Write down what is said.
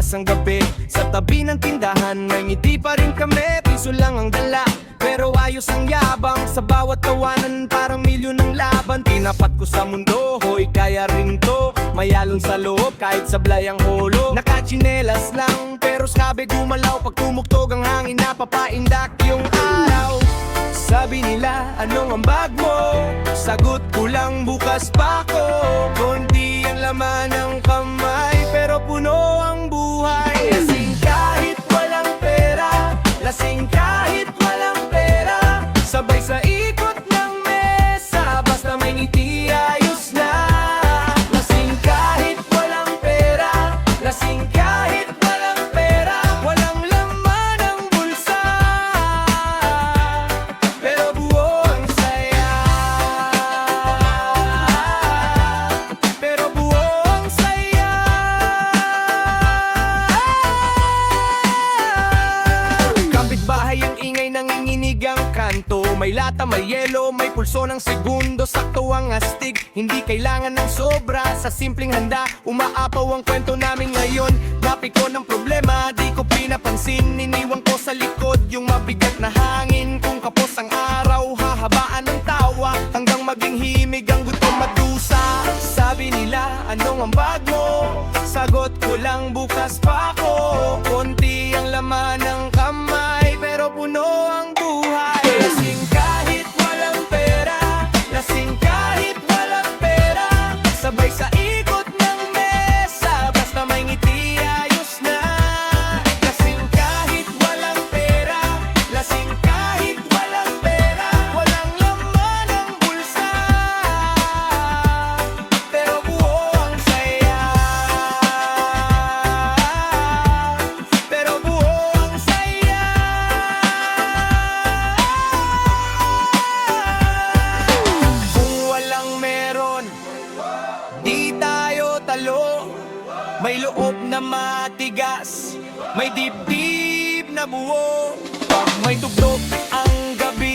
lumabas ang gabi. Sa tabi ng tindahan may ngiti pa rin kami. Piso lang ang dala pero ayos ang yabang. Sa bawat tawanan parang milyon ng laban. Tinapat ko sa mundo, hoy kaya rin to. Mayalon sa loob kahit sablay ang holo. Nakachinelas lang pero sabi gumalaw. Pag tumugtog ang hangin napapaindak yung araw. Sabi nila, anong ambag mo? Sagot ko lang, bukas pa ko. Konti ang laman ng kamay pero puno ang buhay. Lasing kahit walang pera, lasing kahit walang pera. Sabay sa ikot ng mesa, basta may ngiti ayos na. Lasing kahit walang pera, lasing kahit walang pera. Walang laman ang bulsa pero buo ang saya. Pero buo ang saya. Kapitbahay ang ingay, nanginginig ang kanto. May lata, may yelo, may pulso ng segundo. Sakto ang astig, hindi kailangan ng sobra. Sa simpleng handa, umaapaw ang kwento namin ngayon. Napiko ng problema, di ko pinapansin. Iniwan ko sa likod yung mabigat na hangin. Kung kapos ang araw, hahabaan ng tawa hanggang maging himig ang gutom madusa. Sabi nila, anong ambag mo? Sagot ko lang, bukas pa ko. Konti ang laman ng kamay pero puno ang buhay. Lasing kahit walang pera, lasing kahit walang pera. Sabay sa ikot ng mesa, basta may ngiti ayos na. Lasing kahit walang pera, lasing kahit walang pera. Walang laman ang bulsa pero buo ang saya. Pero buo ang saya. Kung walang meron, di tayo talo. May loob na matigas, may dibdib na buo. Pag may tugtog ang gabi,